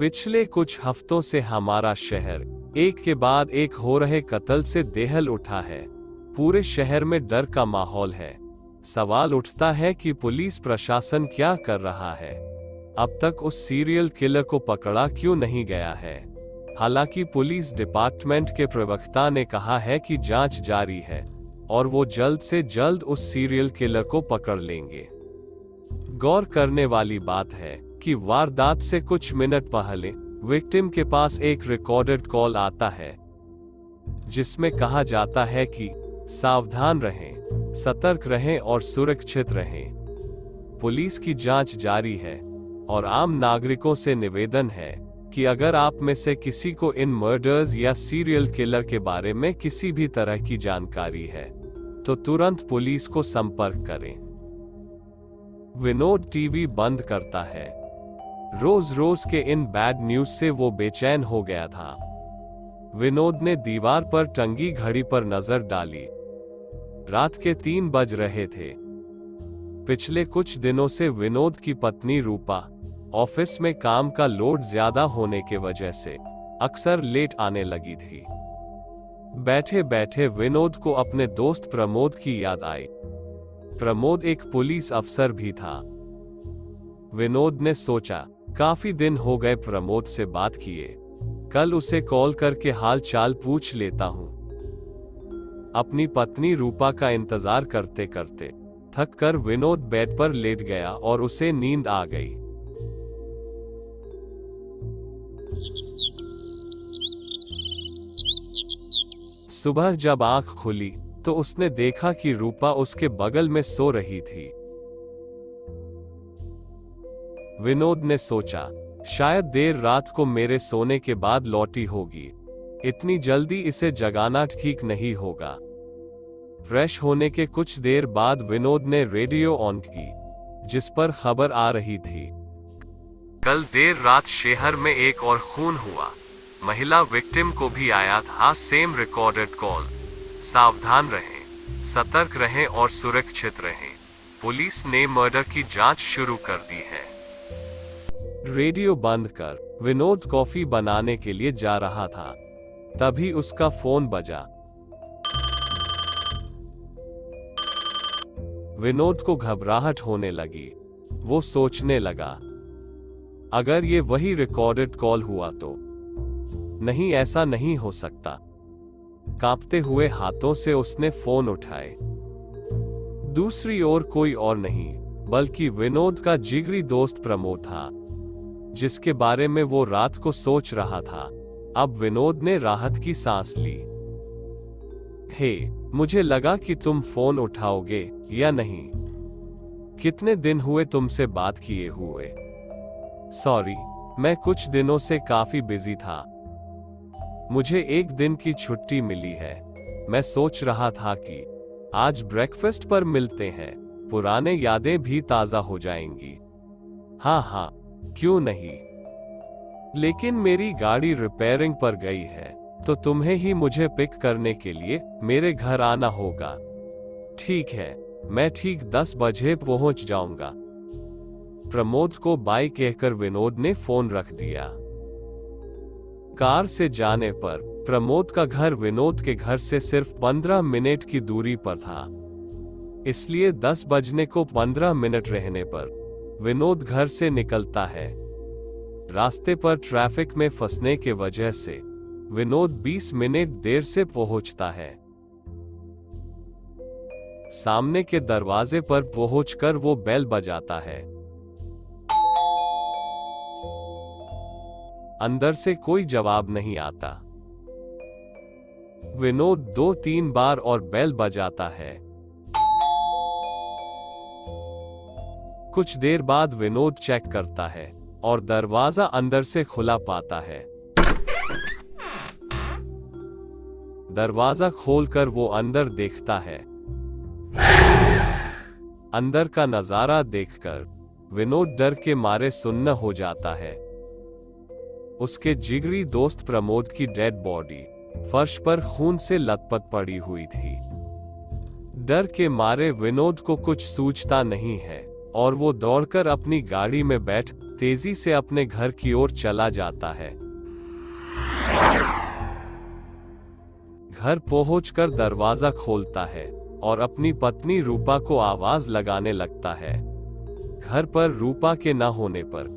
पिछले कुछ हफ्तों से हमारा शहर एक के बाद एक हो रहे कत्ल से दहल उठा है। पूरे शहर में डर का माहौल है। सवाल उठता है कि पुलिस प्रशासन क्या कर रहा है। अब तक उस सीरियल किलर को पकड़ा क्यों नहीं गया है। हालांकि पुलिस डिपार्टमेंट के प्रवक्ता ने कहा है कि जांच जारी है और वो जल्द से जल्द उस सीरियल किलर को पकड़ लेंगे। गौर करने वाली बात है कि वारदात से कुछ मिनट पहले विक्टिम के पास एक रिकॉर्डेड कॉल आता है जिसमें कहा जाता है कि सावधान रहें, सतर्क रहें और सुरक्षित रहें। पुलिस की जांच जारी है और आम नागरिकों से निवेदन है कि अगर आप में से किसी को इन मर्डर्स या सीरियल किलर के बारे में किसी भी तरह की जानकारी है तो तुरंत पुलिस को संपर्क करें। विनोद टीवी बंद करता है। रोज रोज के इन बैड न्यूज से वो बेचैन हो गया था। विनोद ने दीवार पर टंगी घड़ी पर नजर डाली। रात के 3 बज रहे थे। पिछले कुछ दिनों से विनोद की पत्नी रूपा ऑफिस में काम का लोड ज्यादा होने के वजह से अक्सर लेट आने लगी थी। बैठे बैठे विनोद को अपने दोस्त प्रमोद की याद आई। प्रमोद एक पुलिस अफसर भी था। विनोद ने सोचा, काफी दिन हो गए प्रमोद से बात किए, कल उसे कॉल करके हाल चाल पूछ लेता हूं। अपनी पत्नी रूपा का इंतजार करते करते थक कर विनोद बेड पर लेट गया और उसे नींद आ गई। सुबह जब आंख खुली तो उसने देखा कि रूपा उसके बगल में सो रही थी। विनोद ने सोचा, शायद देर रात को मेरे सोने के बाद लौटी होगी। इतनी जल्दी इसे जगाना ठीक नहीं होगा। फ्रेश होने के कुछ देर बाद विनोद ने रेडियो ऑन की, जिस पर खबर आ रही थी, कल देर रात शहर में एक और खून हुआ। महिला विक्टिम को भी आया था सेम रिकॉर्डेड कॉल। सावधान रहें, सतर्क रहें और सुरक्षित रहें। पुलिस ने मर्डर की जांच शुरू कर दी है। रेडियो बंद कर विनोद कॉफी बनाने के लिए जा रहा था। तभी उसका फोन बजा। विनोद को घबराहट होने लगी। वो सोचने लगा, अगर ये वही रिकॉर्डेड कॉल हुआ तो नहीं, ऐसा नहीं हो सकता। कांपते हुए हाथों से उसने फोन उठाए। दूसरी ओर कोई और नहीं बल्कि विनोद का जिगरी दोस्त प्रमोद था, जिसके बारे में वो रात को सोच रहा था। अब विनोद ने राहत की सांस ली। हे, मुझे लगा कि तुम फोन उठाओगे या नहीं। कितने दिन हुए तुमसे बात किए हुए। सॉरी, मैं कुछ दिनों से काफी बिजी था। मुझे एक दिन की छुट्टी मिली है। मैं सोच रहा था कि आज ब्रेकफास्ट पर मिलते हैं, पुराने यादें भी ताजा हो जाएंगी। हाँ हाँ, क्यों नहीं। लेकिन मेरी गाड़ी रिपेयरिंग पर गई है तो तुम्हें ही मुझे पिक करने के लिए मेरे घर आना होगा। ठीक है, मैं ठीक 10 बजे पहुंच जाऊंगा। प्रमोद को बाय कहकर विनोद ने फोन रख दिया। कार से जाने पर प्रमोद का घर विनोद के घर से सिर्फ 15 मिनट की दूरी पर था। इसलिए 10 बजने को 15 मिनट रहने पर विनोद घर से निकलता है। रास्ते पर ट्रैफिक में फंसने के वजह से विनोद 20 मिनट देर से पहुंचता है। सामने के दरवाजे पर पहुंचकर वो बेल बजाता है। अंदर से कोई जवाब नहीं आता। विनोद 2-3 बार और बेल बजाता है। कुछ देर बाद विनोद चेक करता है और दरवाजा अंदर से खुला पाता है। दरवाजा खोलकर वो अंदर देखता है। अंदर का नजारा देखकर विनोद डर के मारे सुन्न हो जाता है। उसके जिगरी दोस्त प्रमोद की डेड बॉडी फर्श पर खून से लथपथ पड़ी हुई थी। डर के मारे विनोद को कुछ सूझता नहीं है और वो दौड़कर अपनी गाड़ी में बैठ तेजी से अपने घर की ओर चला जाता है। घर पहुंचकर दरवाजा खोलता है और अपनी पत्नी रूपा को आवाज लगाने लगता है। घर पर रूपा के न होने पर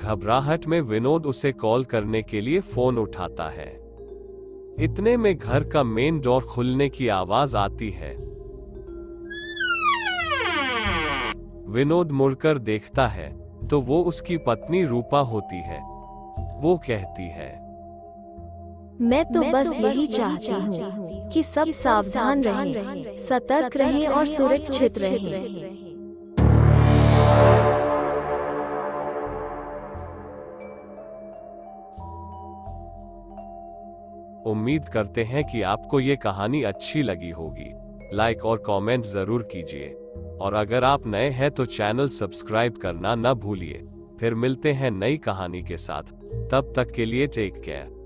घबराहट में विनोद उसे कॉल करने के लिए फोन उठाता है। इतने में घर का मेन डोर खुलने की आवाज आती है। विनोद मुड़कर देखता है तो वो उसकी पत्नी रूपा होती है। वो कहती है, मैं तो बस यही चाहती हूँ कि सब सावधान रहें, सतर्क रहें और सुरक्षित रहें। उम्मीद करते हैं कि आपको ये कहानी अच्छी लगी होगी। लाइक और कमेंट जरूर कीजिए और अगर आप नए हैं तो चैनल सब्सक्राइब करना न भूलिए। फिर मिलते हैं नई कहानी के साथ। तब तक के लिए टेक केयर।